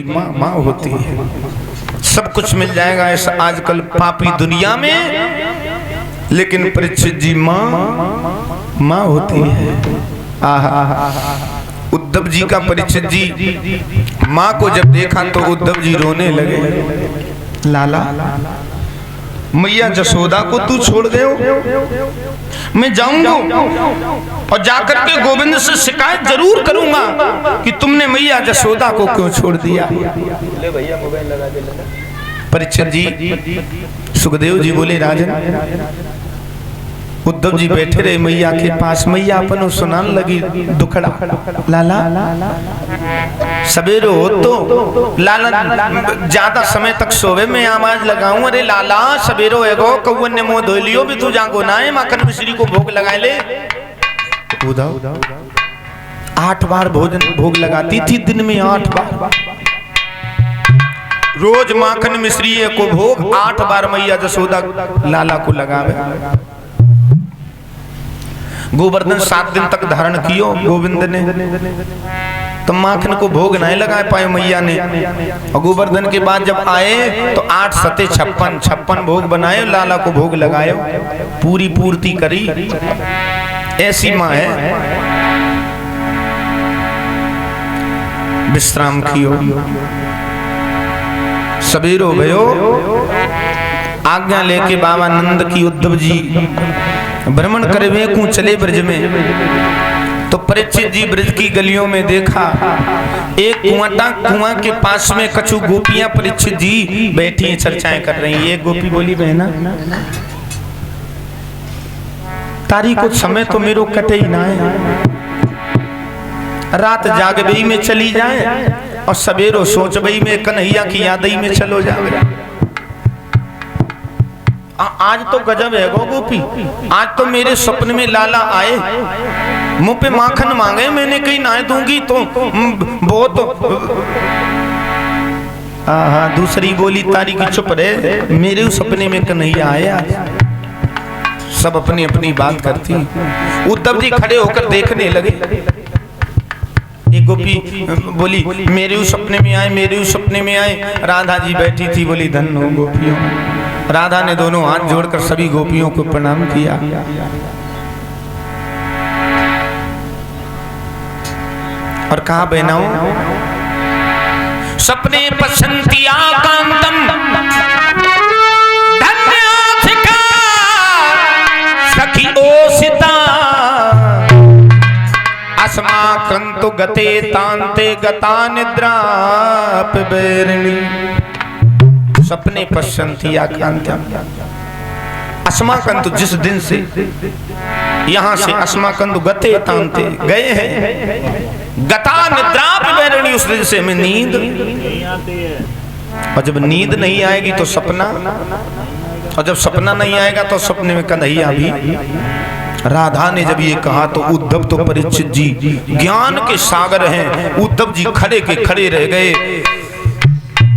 माँ माँ होती है। सब कुछ मिल जाएगा ऐसा आजकल पापी दुनिया में, लेकिन परीक्षित जी माँ माँ होती है। आहा, उद्धव जी का परीक्षित जी माँ को जब देखा तो उद्धव जी रोने लगे। लाला, मैया जसोदा को तू छोड़ गए हो, मैं जाऊंगा और जाकर के गोविंद से शिकायत जरूर करूंगा कि तुमने मैया जसोदा को क्यों छोड़ दिया। परीक्षित जी, सुखदेव जी बोले राजन। उद्धव जी बैठे रहे मैया के पास। मैया अपन सुनाने लगी दुखड़ा। लाला, सवेरे हो तो लाला ज्यादा समय तक सोवे में आवाज लगाऊं, अरे लाला सवेरो एगो कौवन ने मुंह धो लियो भी तू जागो ना है, माखन मिश्री को भोग लगाए ले। उधव 8 बार भोग लगाती थी दिन में, 8 बार रोज माखन मिश्री को भोग 8 बार मैया जसोदा लाला को लगावे। गोवर्धन 7 दिन तक धारण कियो गोविंद ने, तो माखन को भोग नहीं लगा पाए मैया ने। और गोवर्धन के बाद जब आए तो 8 सते 56 भोग बनाए, लाला को भोग लगाए, पूरी पूर्ति करी। ऐसी माँ है। विश्राम कियो, सबेर हो गयो। आज्ञा लेके बाबा नंद की उद्धव जी भ्रमण करवे को चले ब्रज में। तो परीक्षित जी ब्रज की गलियों में देखा एक कुआं के पास में कछु गोपियां परीक्षित जी बैठी चर्चाएं कर रही। एक गोपी बोली, बहना तारी कुछ समय तो मेरो कटे ही ना है, रात जाग बई में चली जाए और सवेरो सोच बई में कन्हैया की यादई में चलो जाए। आज तो गजब है गो गोपी, आज तो मेरे सपने में लाला आए, मुंह पे माखन मांगे, मैंने कहीं ना दूंगी तो बहुत। दूसरी बोली तारी की चुप रहे, मेरे सपने में कन्हैया आए आज। सब अपनी अपनी बात करती। उद्धव जी खड़े होकर देखने लगे। एक गोपी बोली, मेरे सपने में आए, मेरे सपने में आए। राधा जी बैठी थी, बोली धन हो गोपियों। राधा ने दोनों हाथ जोड़कर सभी गोपियों को प्रणाम किया। और कहा, बहनाओं, सपने पसंतिया कांतम धन्याधिका सखी ओसिता अस्माकंतु गते तांते गता निद्रा बैरणी। सपने पश्यंतिया कांतम, अस्माकंतु जिस दिन से यहाँ से अस्माकंतु गते तांते गए हैं, गता निद्रा बैरणी, उस दिन से हमें नींद। और जब नींद नहीं आएगी तो सपना, और जब सपना नहीं आएगा तो सपने में कन्हैया भी। राधा ने जब ये कहा तो उद्धव तो परीक्षित जी ज्ञान के सागर हैं, उद्धव जी खड़े के खड़े रह गए।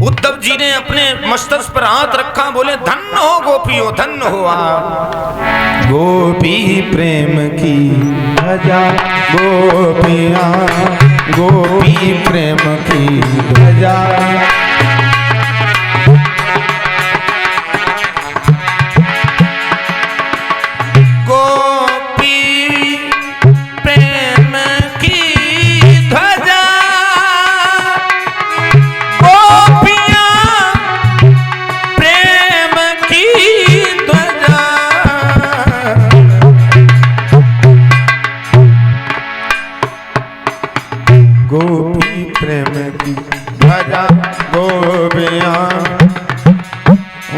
उद्धव जी ने अपने मस्तक पर हाथ रखा, बोले धन्य हो गोपियों, धन्य हो आप। गोपी प्रेम की भजा गोपियां, गोपी प्रेम की भजा। गोपी प्रेम की भजा गोपियां,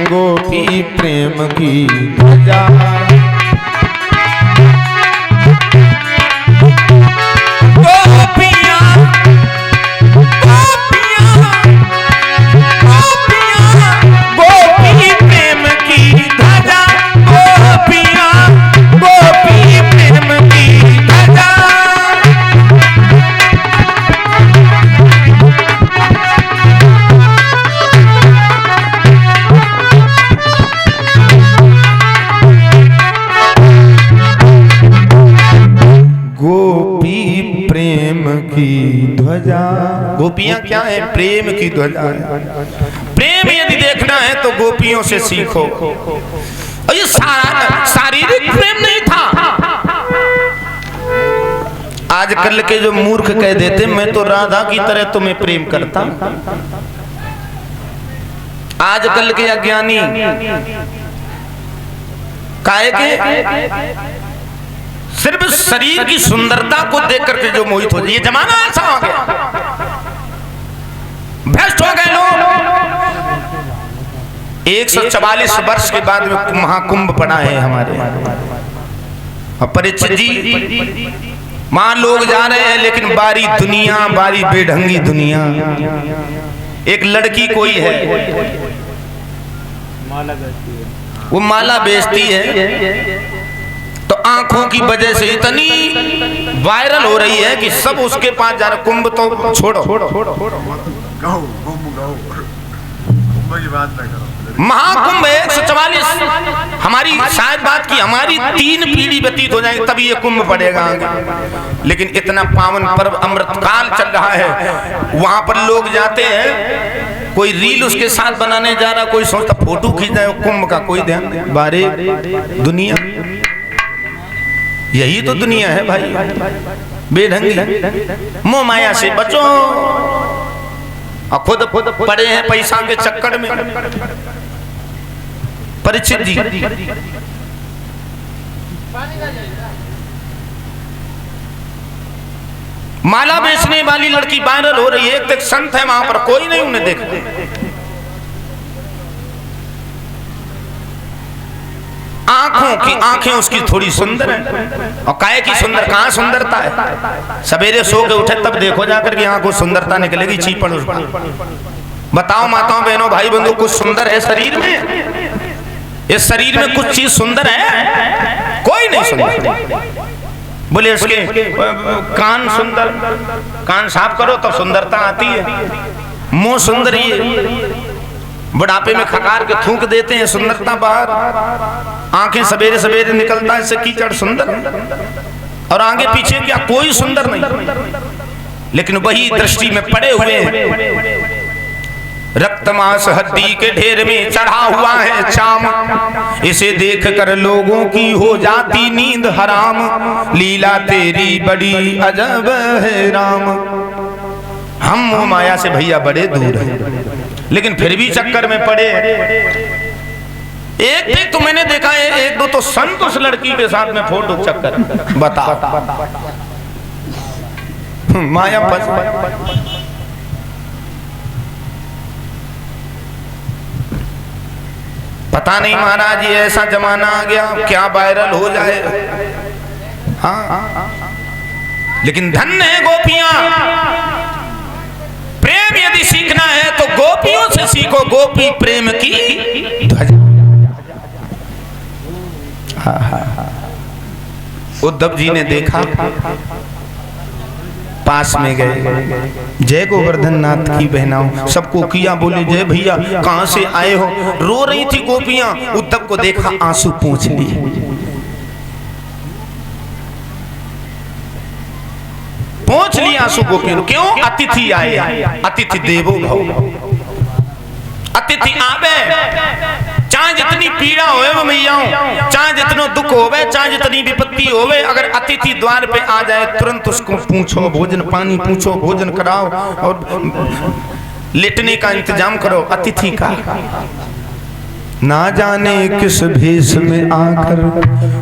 गोपी प्रेम की भजा। गोपियां क्या है? प्रेम की ध्वजा है। प्रेम यदि देखना है तो गोपियों से सीखो। और ये शारीरिक प्रेम नहीं था। आजकल के जो मूर्ख कह देते मैं तो राधा की तरह तुम्हें प्रेम करता। आजकल के अज्ञानी काहे के सिर्फ शरीर की सुंदरता को देख करके जो मोहित हो जाए। ये जमाना ऐसा हो गया, भ्रष्ट हो गए लोग। 144 वर्ष के बाद में महाकुंभ पड़ा है हमारे। और परीक्षित जी वहां लोग जा रहे हैं, लेकिन बारी दुनिया, बारी बेढंगी दुनिया। एक लड़की कोई है, वो माला बेचती है, तो आंखों की वजह से इतनी वायरल हो रही है कि सब उसके पास जा रहे। कुंभ तो छोड़ो, महाकुंभ 144 हमारी शायद बात की हमारी 3 पीढ़ी व्यतीत हो जाएगी तभी ये कुंभ पड़ेगा आगे। लेकिन इतना पावन पर्व अमृतकाल चल रहा है, वहां पर लोग जाते हैं, कोई रील उसके साथ बनाने जा रहा, कोई सोचता फोटो खींच जाए, कुंभ का कोई ध्यान नहीं। बारे दुनिया, यही तो दुनिया है भाई, बेढंगी। मोह माया से बचो, और खुद पड़े हैं पैसा के चक्कर में। परीक्षित जी माला बेचने वाली लड़की वायरल हो रही है। एक संत है वहां पर, कोई नहीं उन्हें देखते। आंखें उसकी थोड़ी सुंदर है, और काहे की सुंदर, कहां सुंदरता है? सवेरे सो के उठे तब देखो जाकर के आंखों सुंदरता निकलेगी चीपड़ उस पर। बताओ माताओं बहनों भाई बंधु, कुछ सुंदर है शरीर में? इस शरीर में कुछ चीज सुंदर है? कोई नहीं सुंदर। बोले उसके कान सुंदर, कान साफ करो तो सुंदरता आती है। मुंह सुंदर ही है, बुढ़ापे में खकार के थूक देते हैं, सुंदरता बाहर। आंखें सवेरे सवेरे निकलता है इससे कीचड़, सुंदर। और आगे पीछे क्या, कोई सुंदर नहीं। लेकिन वही दृष्टि में पड़े हुए हैं। रक्त मांस हड्डी के ढेर में चढ़ा हुआ है चाम, इसे देख कर लोगों की हो जाती नींद हराम। लीला तेरी बड़ी अजब है राम। हम मोह माया से भैया बड़े दूर हैं, लेकिन फिर भी चक्कर में पड़े। एक तो मैंने देखा है, एक दो तो संत उस लड़की के साथ में फोटो चक्कर। बता माया फंस। पता नहीं महाराज ये ऐसा जमाना आ गया, क्या वायरल हो जाए। हाँ, लेकिन धन्य है गोपियां। प्रेम यदि सीखना है तो गोपियों से सीखो, गोपी प्रेम की ध्वजा। उद्धव जी ने देखा, पास में गए, जय गोवर्धन नाथ की बहनाओं सबको किया, बोले जय भैया कहां से आए हो? रो रही थी गोपियां। उद्धव को देखा, आंसू पोंछ लिए। पहुंच लिया आंसू गोपियों। क्यों? अतिथि आए, अतिथि देवो भव। अतिथि आवे, चाहे जितनी पीड़ा होवे वो मैयाओं, चाहे जितनो दुख होवे, चाहे जितनी विपत्ति होवे, अगर अतिथि द्वार पे आ जाए तुरंत उसको पूछो, भोजन पानी पूछो, भोजन कराओ और लेटने का इंतजाम करो। अतिथि का ना जाने किस भेष में आकर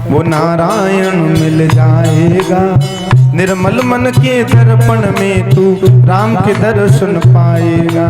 वो नारायण मिल जाएगा। निर्मल मन के दर्पण में तू राम के दर्शन पाएगा।